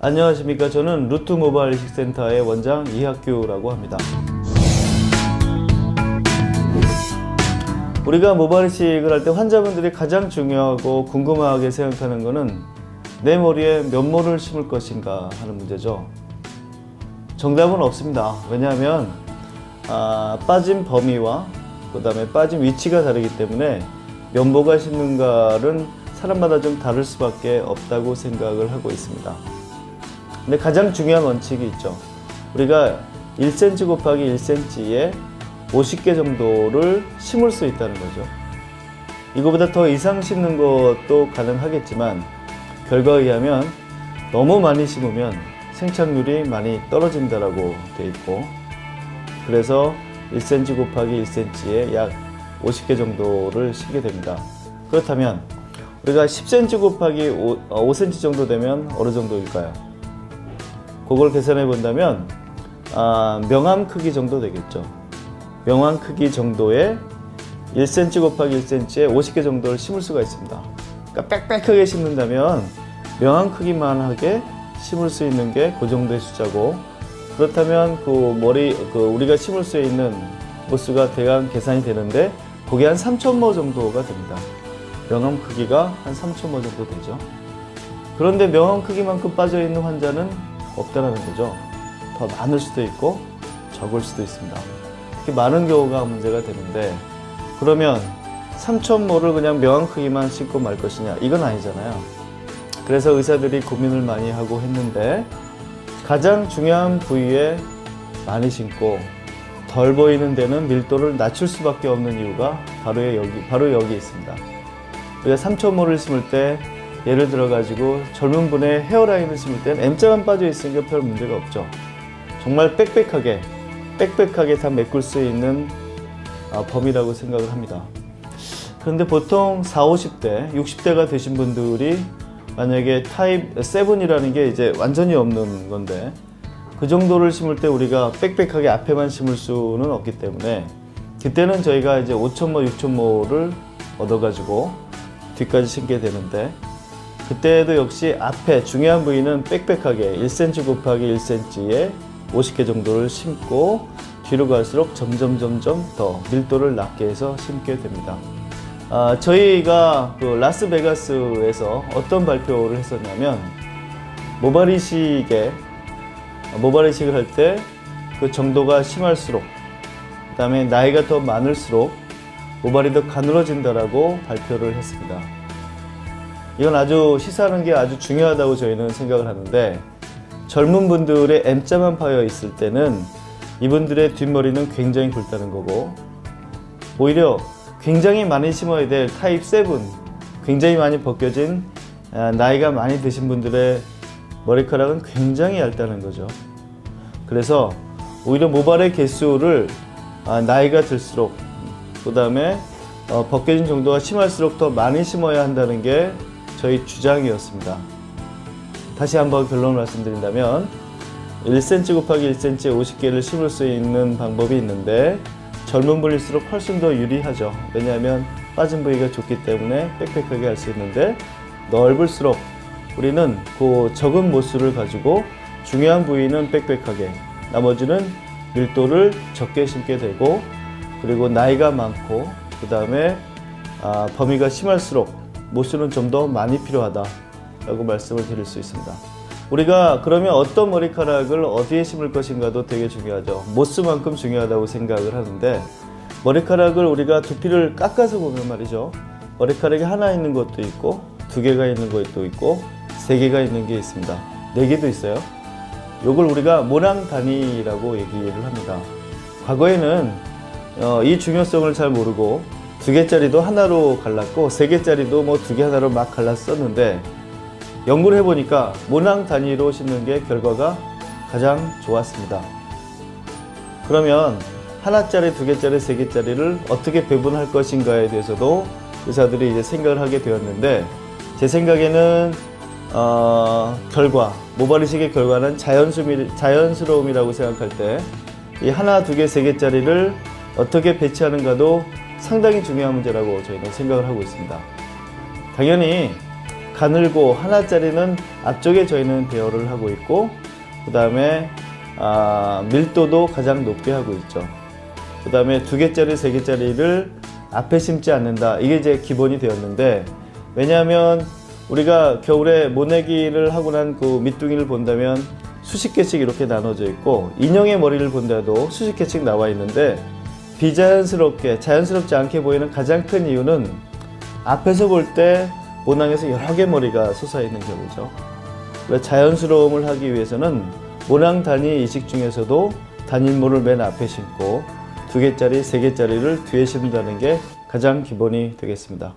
안녕하십니까. 저는 루트 모바일 이식센터의 원장 이학규라고 합니다. 우리가 모바일 이식을 할 때 환자분들이 가장 중요하고 궁금하게 생각하는 것은 내 머리에 몇 모를 심을 것인가 하는 문제죠. 정답은 없습니다. 왜냐하면 빠진 범위와 그 다음에 빠진 위치가 다르기 때문에 몇 모가 심는가는 사람마다 좀 다를 수밖에 없다고 생각을 하고 있습니다. 근데 가장 중요한 원칙이 있죠. 우리가 1cm 곱하기 1cm에 50개 정도를 심을 수 있다는 거죠. 이거보다 더 이상 심는 것도 가능하겠지만 결과에 의하면 너무 많이 심으면 생착률이 많이 떨어진다라고 되어 있고, 그래서 1cm 곱하기 1cm에 약 50개 정도를 심게 됩니다. 그렇다면 우리가 10cm 곱하기 5cm 정도 되면 어느 정도일까요? 그걸 계산해 본다면 명암 크기 정도 되겠죠. 명암 크기 정도의 1cm 곱하기 1cm에 50개 정도를 심을 수가 있습니다. 그러니까 빽빽하게 심는다면 명암 크기만하게 심을 수 있는 게 그 정도의 숫자고, 그렇다면 우리가 심을 수 있는 모수가 대강 계산이 되는데 그게 한 3,000모 정도가 됩니다. 명암 크기가 한 3,000모 정도 되죠. 그런데 명암 크기만큼 빠져 있는 환자는 없다라는 거죠. 더 많을 수도 있고 적을 수도 있습니다. 이렇게 많은 경우가 문제가 되는데, 그러면 3,000모를 그냥 명암 크기만 심고 말 것이냐? 이건 아니잖아요. 그래서 의사들이 고민을 많이 하고 했는데, 가장 중요한 부위에 많이 심고 덜 보이는 데는 밀도를 낮출 수밖에 없는 이유가 바로 여기 있습니다. 우리가 3,000모를 심을 때, 예를 들어 가지고 젊은 분의 헤어라인을 심을 때는 M자만 빠져 있으니까 별 문제가 없죠. 정말 빽빽하게 다 메꿀 수 있는 범위라고 생각을 합니다. 그런데 보통 40, 50대, 60대가 되신 분들이 만약에 타입 7이라는 게 이제 완전히 없는 건데, 그 정도를 심을 때 우리가 빽빽하게 앞에만 심을 수는 없기 때문에 그때는 저희가 이제 5,000모, 6,000모를 얻어가지고 뒤까지 심게 되는데, 그때도 역시 앞에 중요한 부위는 빽빽하게 1cm 곱하기 1cm에 50개 정도를 심고 뒤로 갈수록 점점 더 밀도를 낮게 해서 심게 됩니다. 저희가 라스베가스에서 어떤 발표를 했었냐면, 모발 이식을 할 때 그 정도가 심할수록, 그 다음에 나이가 더 많을수록 모발이 더 가늘어진다라고 발표를 했습니다. 이건 아주 시사하는 게 아주 중요하다고 저희는 생각을 하는데, 젊은 분들의 M자만 파여 있을 때는 이분들의 뒷머리는 굉장히 굵다는 거고, 오히려 굉장히 많이 심어야 될 타입 7, 굉장히 많이 벗겨진 나이가 많이 드신 분들의 머리카락은 굉장히 얇다는 거죠. 그래서 오히려 모발의 개수를 나이가 들수록, 그 다음에 벗겨진 정도가 심할수록 더 많이 심어야 한다는 게 저희 주장이었습니다. 다시 한번 결론을 말씀드린다면, 1cm 곱하기 1cm에 50개를 심을 수 있는 방법이 있는데, 젊은 분일수록 훨씬 더 유리하죠. 왜냐하면 빠진 부위가 좁기 때문에 빽빽하게 할 수 있는데, 넓을수록 우리는 그 적은 모수를 가지고 중요한 부위는 빽빽하게, 나머지는 밀도를 적게 심게 되고, 그리고 나이가 많고 그 다음에 범위가 심할수록 모수는 좀 더 많이 필요하다라고 말씀을 드릴 수 있습니다. 우리가 그러면 어떤 머리카락을 어디에 심을 것인가도 되게 중요하죠. 모수만큼 중요하다고 생각을 하는데, 머리카락을 우리가 두피를 깎아서 보면 말이죠, 머리카락이 하나 있는 것도 있고 2개가 있는 것도 있고 3개가 있는 게 있습니다. 4개도 있어요. 이걸 우리가 모낭 단위라고 얘기를 합니다. 과거에는 이 중요성을 잘 모르고 2개짜리도 하나로 갈랐고 3개짜리도 2개 하나로 막 갈랐었는데, 연구를 해보니까 모낭 단위로 심는 게 결과가 가장 좋았습니다. 그러면 하나짜리, 2개짜리, 3개짜리를 어떻게 배분할 것인가에 대해서도 의사들이 이제 생각을 하게 되었는데, 제 생각에는 모발 이식의 결과는 자연스러움이라고 생각할 때 이 하나, 2개, 3개짜리를 어떻게 배치하는가도 상당히 중요한 문제라고 저희는 생각을 하고 있습니다. 당연히 가늘고 하나짜리는 앞쪽에 저희는 배열을 하고 있고, 그 다음에 밀도도 가장 높게 하고 있죠. 그 다음에 2개짜리, 3개짜리를 앞에 심지 않는다. 이게 이제 기본이 되었는데, 왜냐하면 우리가 겨울에 모내기를 하고 난 그 밑둥이를 본다면 수십 개씩 이렇게 나눠져 있고, 인형의 머리를 본다도 수십 개씩 나와 있는데, 비자연스럽게, 자연스럽지 않게 보이는 가장 큰 이유는 앞에서 볼 때 모낭에서 여러 개 머리가 솟아있는 경우죠. 그래서 자연스러움을 하기 위해서는 모낭 단위 이식 중에서도 단일모를 맨 앞에 심고 2개짜리, 3개짜리를 뒤에 심는다는 게 가장 기본이 되겠습니다.